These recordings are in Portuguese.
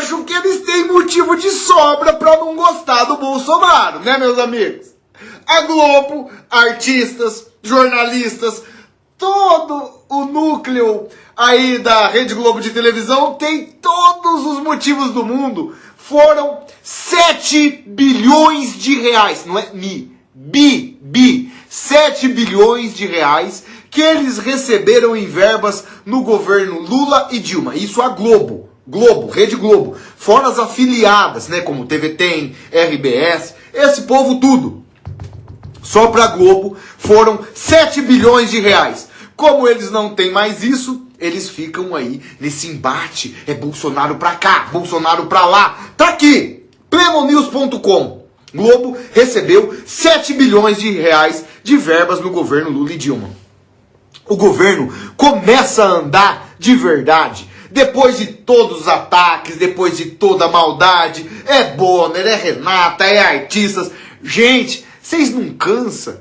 acho que eles têm motivo de sobra para não gostar do Bolsonaro, né, meus amigos? A Globo, artistas, jornalistas, todo o núcleo aí da Rede Globo de televisão tem todos os motivos do mundo. Foram 7 bilhões de reais, não é mi, 7 bilhões de reais que eles receberam em verbas no governo Lula e Dilma. Isso a Globo, Rede Globo, fora as afiliadas, né, como TV Tem, RBS, esse povo tudo. Só para a Globo foram 7 bilhões de reais. Como eles não têm mais isso, eles ficam aí nesse embate. É Bolsonaro pra cá, Bolsonaro pra lá. Tá aqui, plemonews.com. Globo recebeu 7 bilhões de reais de verbas no governo Lula e Dilma. O governo começa a andar de verdade. Depois de todos os ataques, depois de toda a maldade. É Bonner, é Renata, é artistas. Gente, vocês não cansam?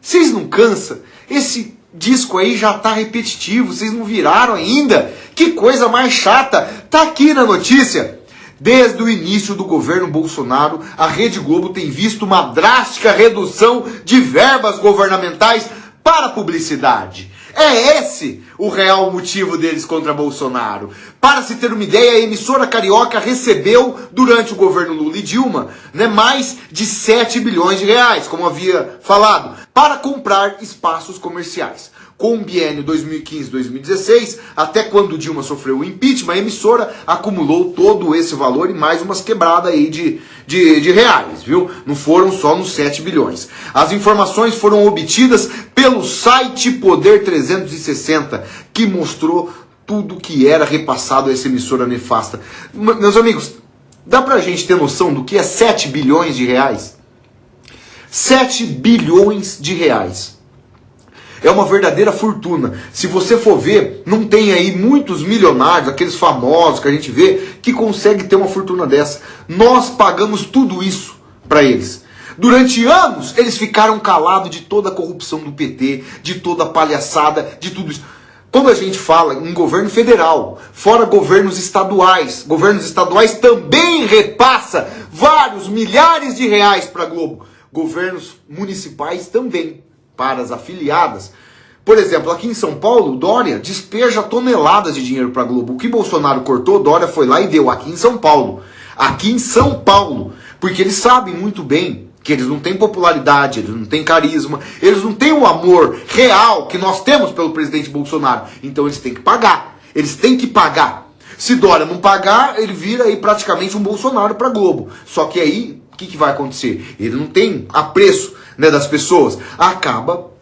Vocês não cansam? Esse disco aí já tá repetitivo, vocês não viraram ainda? Que coisa mais chata! Tá aqui na notícia. Desde o início do governo Bolsonaro, a Rede Globo tem visto uma drástica redução de verbas governamentais para publicidade. É esse o real motivo deles contra Bolsonaro. Para se ter uma ideia, a emissora carioca recebeu, durante o governo Lula e Dilma, mais de 7 bilhões de reais, como havia falado, para comprar espaços comerciais. Com o biênio 2015-2016, até quando Dilma sofreu o impeachment, a emissora acumulou todo esse valor e mais umas quebradas aí de reais, viu? Não foram só nos 7 bilhões. As informações foram obtidas pelo site Poder 360, que mostrou tudo que era repassado a essa emissora nefasta. Meus amigos, dá pra gente ter noção do que é 7 bilhões de reais? 7 bilhões de reais. É uma verdadeira fortuna. Se você for ver, não tem aí muitos milionários, aqueles famosos que a gente vê, que conseguem ter uma fortuna dessa. Nós pagamos tudo isso para eles. Durante anos, eles ficaram calados de toda a corrupção do PT, de toda a palhaçada, de tudo isso. Quando a gente fala em governo federal, fora governos estaduais também repassa vários milhares de reais para a Globo. Governos municipais também, para as afiliadas. Por exemplo, aqui em São Paulo, Dória despeja toneladas de dinheiro para a Globo. O que Bolsonaro cortou, Dória foi lá e deu aqui em São Paulo. Aqui em São Paulo. Porque eles sabem muito bem que eles não têm popularidade, eles não têm carisma, eles não têm o amor real que nós temos pelo presidente Bolsonaro. Então eles têm que pagar. Eles têm que pagar. Se Dória não pagar, ele vira aí praticamente um Bolsonaro para a Globo. Só que aí, o que vai acontecer? Ele não tem apreço, das pessoas. Acaba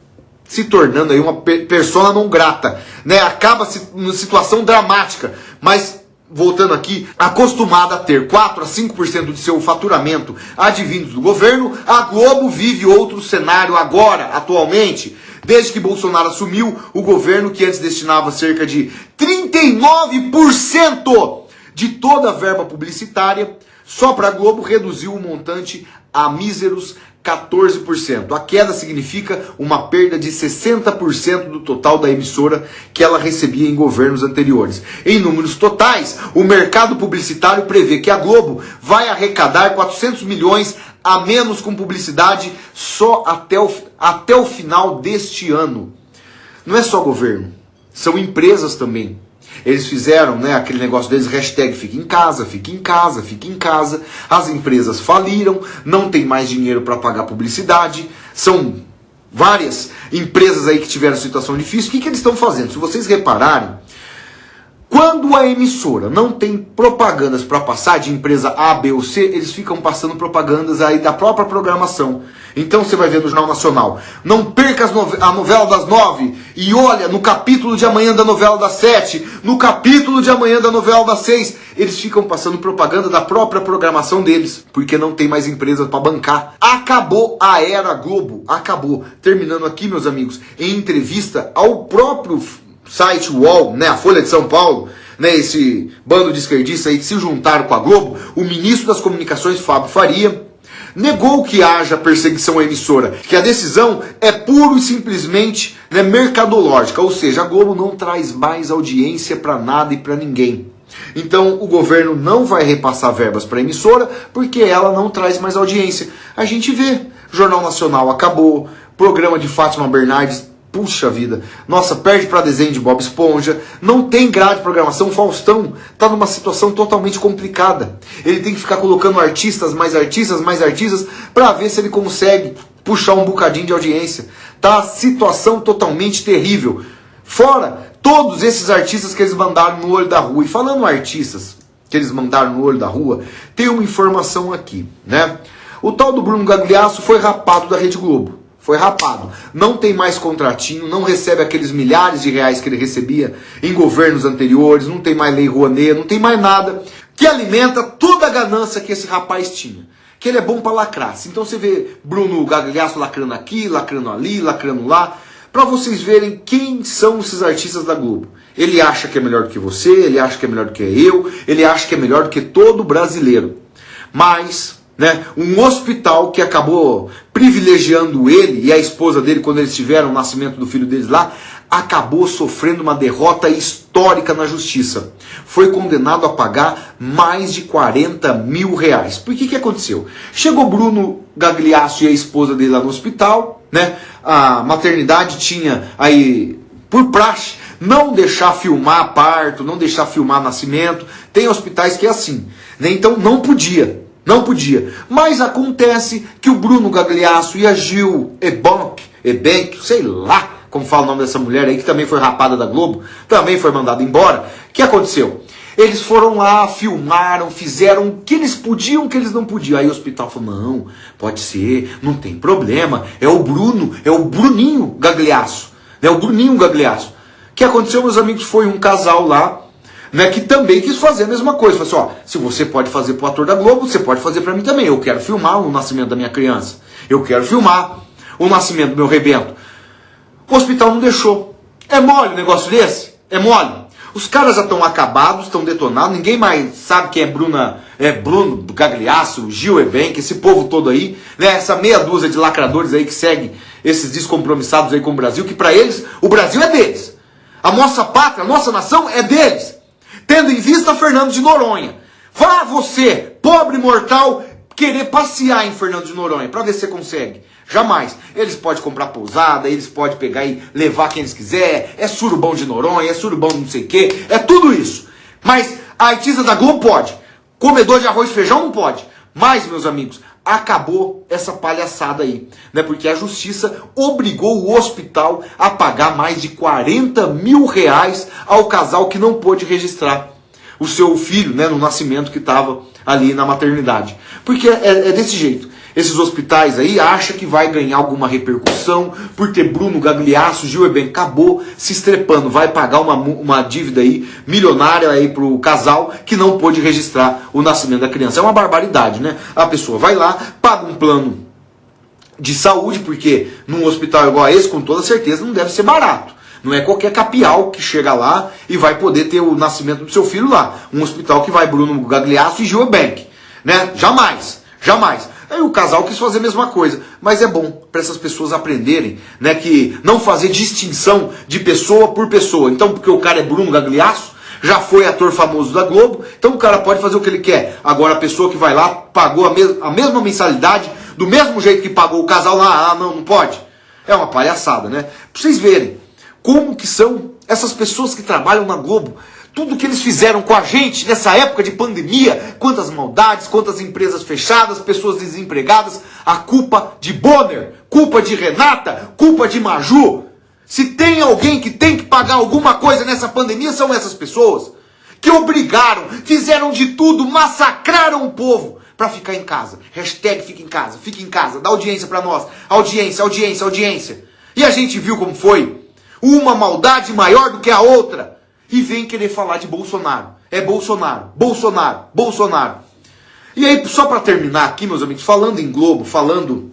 se tornando aí uma persona não grata. Acaba numa situação dramática. Mas, voltando aqui, acostumada a ter 4 a 5% de seu faturamento advindos do governo, a Globo vive outro cenário agora, atualmente. Desde que Bolsonaro assumiu, o governo, que antes destinava cerca de 39% de toda a verba publicitária, só para a Globo reduziu o montante a míseros 14%. A queda significa uma perda de 60% do total da emissora que ela recebia em governos anteriores. Em números totais, o mercado publicitário prevê que a Globo vai arrecadar 400 milhões a menos com publicidade só até o final deste ano. Não é só governo, são empresas também. Eles fizeram, aquele negócio deles, hashtag fica em casa, fica em casa, fica em casa. As empresas faliram, não tem mais dinheiro para pagar publicidade. São várias empresas aí que tiveram situação difícil. O que eles estão fazendo? Se vocês repararem, quando a emissora não tem propagandas para passar de empresa A, B ou C, eles ficam passando propagandas aí da própria programação. Então você vai ver no Jornal Nacional, não perca a novela das 9 e olha no capítulo de amanhã da novela das 7, no capítulo de amanhã da novela das 6, eles ficam passando propaganda da própria programação deles, porque não tem mais empresas para bancar. Acabou a era Globo, acabou. Terminando aqui, meus amigos, em entrevista ao próprio site UOL, a Folha de São Paulo, esse bando de esquerdistas aí que se juntaram com a Globo, o ministro das Comunicações, Fábio Faria, negou que haja perseguição à emissora, que a decisão é puro e simplesmente mercadológica, ou seja, a Globo não traz mais audiência para nada e para ninguém. Então o governo não vai repassar verbas para a emissora porque ela não traz mais audiência. A gente vê, Jornal Nacional acabou, programa de Fátima Bernardes, puxa vida, nossa, perde para desenho de Bob Esponja, não tem grade de programação. Faustão tá numa situação totalmente complicada. Ele tem que ficar colocando artistas para ver se ele consegue puxar um bocadinho de audiência. Tá situação totalmente terrível. Fora todos esses artistas que eles mandaram no olho da rua. E falando artistas que eles mandaram no olho da rua, tem uma informação aqui, né? O tal do Bruno Gagliasso foi rapado da Rede Globo. Foi rapado. Não tem mais contratinho, não recebe aqueles milhares de reais que ele recebia em governos anteriores, não tem mais lei Rouanet, não tem mais nada que alimenta toda a ganância que esse rapaz tinha. Que ele é bom para lacrar. Então você vê Bruno Gagliasso lacrando aqui, lacrando ali, lacrando lá, para vocês verem quem são esses artistas da Globo. Ele acha que é melhor do que você, ele acha que é melhor do que eu, ele acha que é melhor do que todo brasileiro. Mas, né, um hospital que acabou privilegiando ele e a esposa dele quando eles tiveram o nascimento do filho deles lá, acabou sofrendo uma derrota histórica na justiça. Foi condenado a pagar mais de 40 mil reais. Por que aconteceu? Chegou Bruno Gagliasso e a esposa dele lá no hospital, né? A maternidade tinha aí, por praxe, não deixar filmar parto, não deixar filmar nascimento. Tem hospitais que é assim, né? Então não podia. Não podia. Mas acontece que o Bruno Gagliasso e a Gil Ebank, sei lá como fala o nome dessa mulher aí, que também foi rapada da Globo, também foi mandada embora. O que aconteceu? Eles foram lá, filmaram, fizeram o que eles podiam, o que eles não podiam. Aí o hospital falou, não, pode ser, não tem problema. É o Bruninho Gagliasso. É o Bruninho Gagliasso. O que aconteceu, meus amigos, foi um casal lá, né, que também quis fazer a mesma coisa. Falou assim, ó, se você pode fazer pro ator da Globo, você pode fazer para mim também. Eu quero filmar o nascimento da minha criança. Eu quero filmar o nascimento do meu rebento. O hospital não deixou. É mole um negócio desse? É mole. Os caras já estão acabados, estão detonados, ninguém mais sabe quem é Bruno Gagliasso, Gil Ebank, esse povo todo aí, né? Essa meia dúzia de lacradores aí que segue esses descompromissados aí com o Brasil, que para eles, o Brasil é deles. A nossa pátria, a nossa nação é deles. Tendo em vista Fernando de Noronha. Vá você, pobre mortal, querer passear em Fernando de Noronha, para ver se você consegue. Jamais. Eles podem comprar pousada, eles podem pegar e levar quem eles quiser, é surubão de Noronha, é surubão de não sei o que, é tudo isso. Mas a artista da Globo pode. Comedor de arroz e feijão não pode. Mas, meus amigos, acabou essa palhaçada aí, né? Porque a justiça obrigou o hospital a pagar mais de 40 mil reais ao casal que não pôde registrar o seu filho, né, no nascimento que estava ali na maternidade. Porque é desse jeito. Esses hospitais aí acham que vai ganhar alguma repercussão por ter Bruno Gagliasso, Gil Ebank, acabou se estrepando, vai pagar uma dívida aí milionária aí pro casal que não pôde registrar o nascimento da criança. É uma barbaridade, né? A pessoa vai lá, paga um plano de saúde, porque num hospital igual a esse, com toda certeza, não deve ser barato. Não é qualquer capial que chega lá e vai poder ter o nascimento do seu filho lá. Um hospital que vai Bruno Gagliasso e Gil Ebank, né? Jamais, jamais. Aí o casal quis fazer a mesma coisa, mas é bom para essas pessoas aprenderem, né, que não fazer distinção de pessoa por pessoa. Então, porque o cara é Bruno Gagliasso, já foi ator famoso da Globo, então o cara pode fazer o que ele quer. Agora a pessoa que vai lá, pagou a mesma mensalidade, do mesmo jeito que pagou o casal lá, não pode. É uma palhaçada, né? Pra vocês verem como que são essas pessoas que trabalham na Globo. Tudo que eles fizeram com a gente nessa época de pandemia, quantas maldades, quantas empresas fechadas, pessoas desempregadas, a culpa de Bonner, culpa de Renata, culpa de Maju. Se tem alguém que tem que pagar alguma coisa nessa pandemia, são essas pessoas que obrigaram, fizeram de tudo, massacraram o povo para ficar em casa. Hashtag fica em casa, dá audiência para nós. Audiência, audiência, audiência. E a gente viu como foi. Uma maldade maior do que a outra. E vem querer falar de Bolsonaro. É Bolsonaro, Bolsonaro, Bolsonaro. E aí, só para terminar aqui, meus amigos, falando em Globo, falando,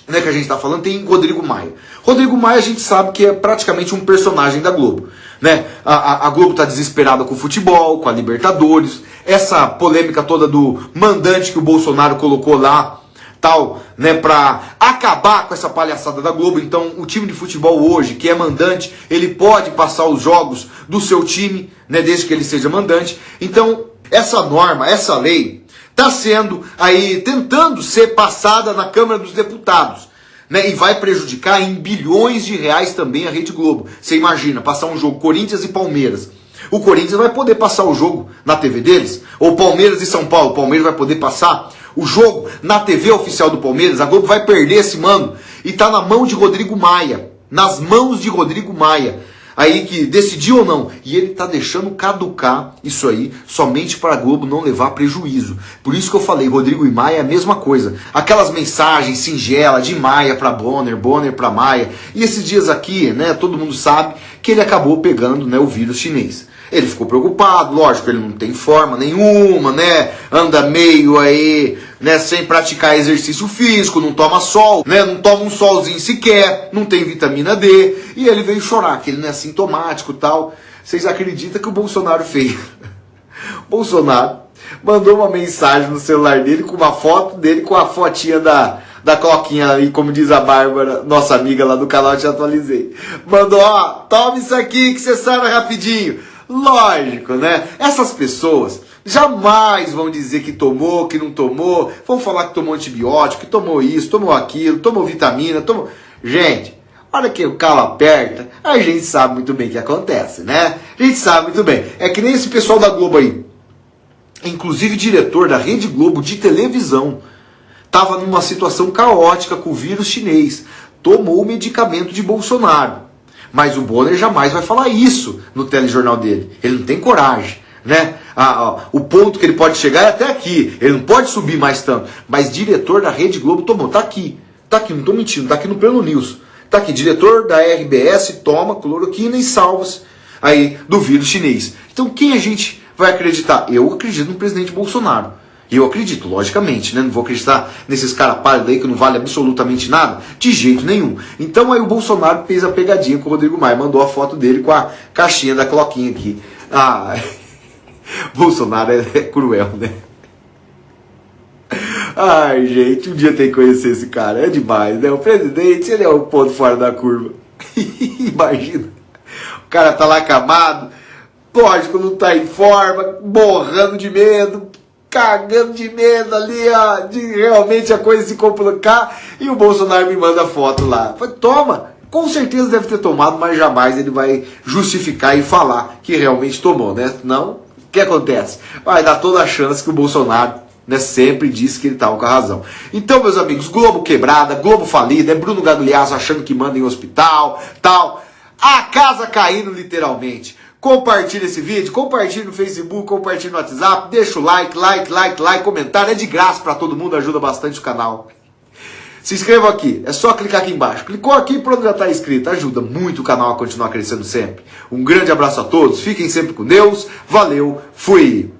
né, que a gente está falando, tem Rodrigo Maia. Rodrigo Maia a gente sabe que é praticamente um personagem da Globo, né? A Globo está desesperada com o futebol, com a Libertadores, essa polêmica toda do mandante que o Bolsonaro colocou lá tal, né, para acabar com essa palhaçada da Globo. Então, o time de futebol hoje, que é mandante, ele pode passar os jogos do seu time, né, desde que ele seja mandante. Então, essa norma, essa lei, está sendo aí, tentando ser passada na Câmara dos Deputados, né, e vai prejudicar em bilhões de reais também a Rede Globo. Você imagina, passar um jogo Corinthians e Palmeiras. O Corinthians vai poder passar o jogo na TV deles? Ou Palmeiras e São Paulo, o Palmeiras vai poder passar o jogo na TV oficial do Palmeiras? A Globo vai perder esse mano. E tá na mão de Rodrigo Maia. Nas mãos de Rodrigo Maia. Aí que decidiu ou não. E ele tá deixando caducar isso aí somente para a Globo não levar prejuízo. Por isso que eu falei, Rodrigo e Maia é a mesma coisa. Aquelas mensagens singelas de Maia para Bonner, Bonner para Maia. E esses dias aqui, né, todo mundo sabe que ele acabou pegando, né, o vírus chinês. Ele ficou preocupado, lógico, ele não tem forma nenhuma, né? Anda meio aí, né, sem praticar exercício físico, não toma sol, né? Não toma um solzinho sequer, não tem vitamina D. E ele veio chorar, que ele não é sintomático e tal. Vocês acreditam que o Bolsonaro fez? O Bolsonaro mandou uma mensagem no celular dele com uma foto dele com a fotinha da Coquinha ali, como diz a Bárbara, nossa amiga lá do canal, eu te atualizei. Mandou, ó, toma isso aqui que você sai rapidinho. Lógico, né? Essas pessoas jamais vão dizer que tomou, que não tomou, vão falar que tomou antibiótico, que tomou isso, tomou aquilo, tomou vitamina, tomou... Gente, a hora que o calo aperta, a gente sabe muito bem o que acontece, né? A gente sabe muito bem. É que nem esse pessoal da Globo aí, inclusive diretor da Rede Globo de televisão, estava numa situação caótica com o vírus chinês, tomou o medicamento de Bolsonaro. Mas o Bonner jamais vai falar isso no telejornal dele. Ele não tem coragem, né? O ponto que ele pode chegar é até aqui. Ele não pode subir mais tanto. Mas diretor da Rede Globo tomou. Tá aqui, não estou mentindo. Tá aqui no Pleno News. Tá aqui, diretor da RBS toma cloroquina e salvas aí do vírus chinês. Então quem a gente vai acreditar? Eu acredito no presidente Bolsonaro. Eu acredito, logicamente, né? Não vou acreditar nesses caras pálidos aí que não vale absolutamente nada, de jeito nenhum. Então aí o Bolsonaro fez a pegadinha com o Rodrigo Maia, mandou a foto dele com a caixinha da cloquinha aqui. Bolsonaro é cruel, né? Ai, gente, um dia tem que conhecer esse cara, é demais, né? O presidente, ele é um ponto fora da curva. Imagina, o cara tá lá acamado, lógico, não tá em forma, borrando de medo, cagando de medo ali, ó, de realmente a coisa se complicar, e o Bolsonaro me manda foto lá. Falei, toma, com certeza deve ter tomado, mas jamais ele vai justificar e falar que realmente tomou, né? Não, o que acontece? Vai dar toda a chance que o Bolsonaro, né, sempre disse que ele estava com a razão. Então, meus amigos, Globo quebrada, Globo falida, Bruno Gagliasso achando que manda em hospital, tal, a casa caindo literalmente. Compartilhe esse vídeo, compartilhe no Facebook, compartilhe no WhatsApp, deixa o like, comentário, é de graça para todo mundo, ajuda bastante o canal. Se inscreva aqui, é só clicar aqui embaixo. Clicou aqui, pronto, já está inscrito, ajuda muito o canal a continuar crescendo sempre. Um grande abraço a todos, fiquem sempre com Deus, valeu, fui!